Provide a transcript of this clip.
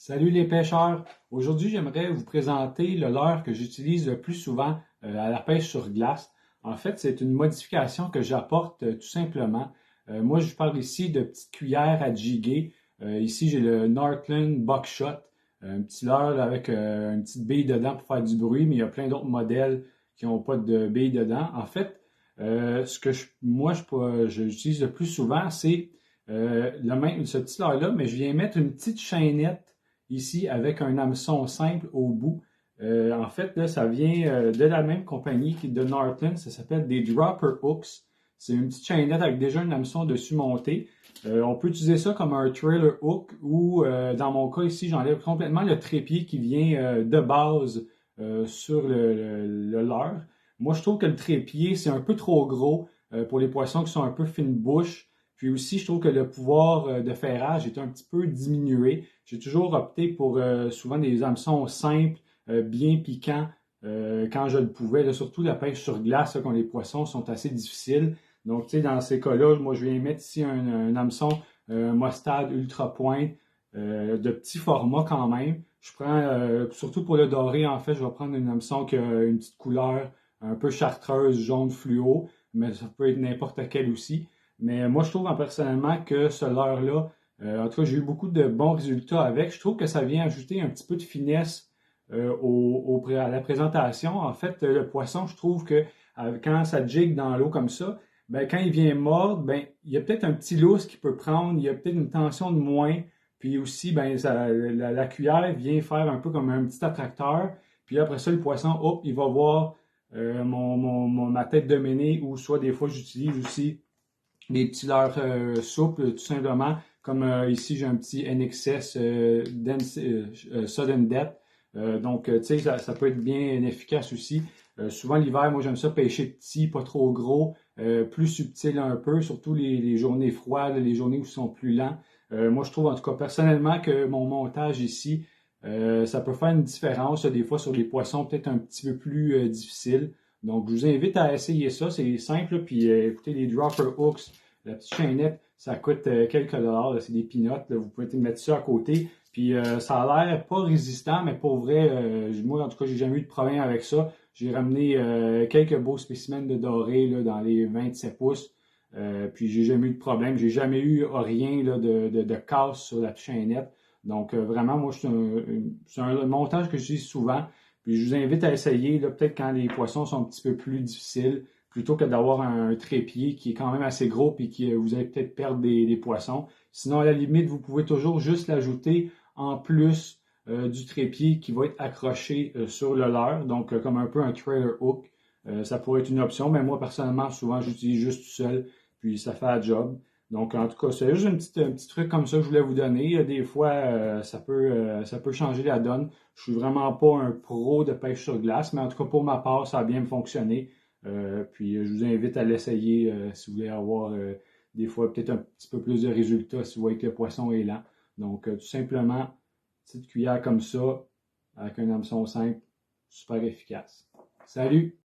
Salut les pêcheurs! Aujourd'hui, j'aimerais vous présenter le leurre que j'utilise le plus souvent à la pêche sur glace. En fait, c'est une modification que j'apporte tout simplement. Moi, je parle ici de petites cuillères à jigger. Ici, j'ai le Northland Buckshot, un petit leurre avec une petite bille dedans pour faire du bruit, mais il y a plein d'autres modèles qui n'ont pas de bille dedans. En fait, ce que j'utilise le plus souvent, c'est ce petit leurre-là, mais je viens mettre une petite chaînette ici avec un hameçon simple au bout. En fait, là, ça vient de la même compagnie de Northland. Ça s'appelle des Dropper Hooks. C'est une petite chaînette avec déjà un hameçon dessus monté. On peut utiliser ça comme un trailer hook ou, dans mon cas ici, j'enlève complètement le trépied qui vient de base sur le leurre. Moi, je trouve que le trépied, c'est un peu trop gros pour les poissons qui sont un peu fine bouche. Puis aussi, je trouve que le pouvoir de ferrage est un petit peu diminué. J'ai toujours opté pour souvent des hameçons simples, bien piquants, quand je le pouvais. Là, surtout la pêche sur glace, là, quand les poissons sont assez difficiles. Donc, tu sais, dans ces cas-là, moi, je viens mettre ici un hameçon mostade ultra pointe, de petit format quand même. Je prends, surtout pour le doré, en fait, je vais prendre un hameçon qui a une petite couleur un peu chartreuse, jaune fluo, mais ça peut être n'importe quel aussi. Mais moi, je trouve personnellement que ce leurre-là, en tout cas, j'ai eu beaucoup de bons résultats avec. Je trouve que ça vient ajouter un petit peu de finesse à la présentation. En fait, le poisson, je trouve que quand ça jigue dans l'eau comme ça, ben, quand il vient mordre, ben, il y a peut-être un petit lousse qu'il peut prendre, il y a peut-être une tension de moins. Puis aussi, ben, la cuillère vient faire un peu comme un petit attracteur. Puis après ça, le poisson, hop, il va voir ma tête de méné, ou soit des fois, j'utilise aussi des petits leurres souples, tout simplement. Comme ici, j'ai un petit NXS Sudden Death. Donc, tu sais, ça peut être bien efficace aussi. Souvent, l'hiver, moi, j'aime ça pêcher petit, pas trop gros, plus subtil un peu, surtout les journées froides, les journées où ils sont plus lents. Moi, je trouve, en tout cas, personnellement, que mon montage ici, ça peut faire une différence, des fois, sur les poissons peut-être un petit peu plus difficiles. Donc, je vous invite à essayer ça. C'est simple. Puis, écoutez, les dropper hooks, la petite chaînette, ça coûte quelques dollars. C'est des peanuts. Là, vous pouvez mettre ça à côté. Puis, ça a l'air pas résistant, mais pour vrai, moi, en tout cas, j'ai jamais eu de problème avec ça. J'ai ramené quelques beaux spécimens de doré là, dans les 27 pouces. Puis, j'ai jamais eu de problème. J'ai jamais eu rien là, de casse sur la chaînette. Donc, vraiment, moi, c'est un montage que j'utilise souvent. Puis je vous invite à essayer, là, peut-être quand les poissons sont un petit peu plus difficiles, plutôt que d'avoir un trépied qui est quand même assez gros puis qui vous allez peut-être perdre des poissons. Sinon, à la limite, vous pouvez toujours juste l'ajouter en plus du trépied qui va être accroché sur le leurre, donc comme un peu un trailer hook. Ça pourrait être une option, mais moi, personnellement, souvent, j'utilise juste tout seul, puis ça fait la job. Donc, en tout cas, c'est juste un petit truc comme ça que je voulais vous donner. Des fois, ça peut changer la donne. Je suis vraiment pas un pro de pêche sur glace, mais en tout cas, pour ma part, ça a bien fonctionné. Puis, je vous invite à l'essayer si vous voulez avoir des fois peut-être un petit peu plus de résultats si vous voyez que le poisson est lent. Donc, tout simplement, petite cuillère comme ça, avec un hameçon simple, super efficace. Salut!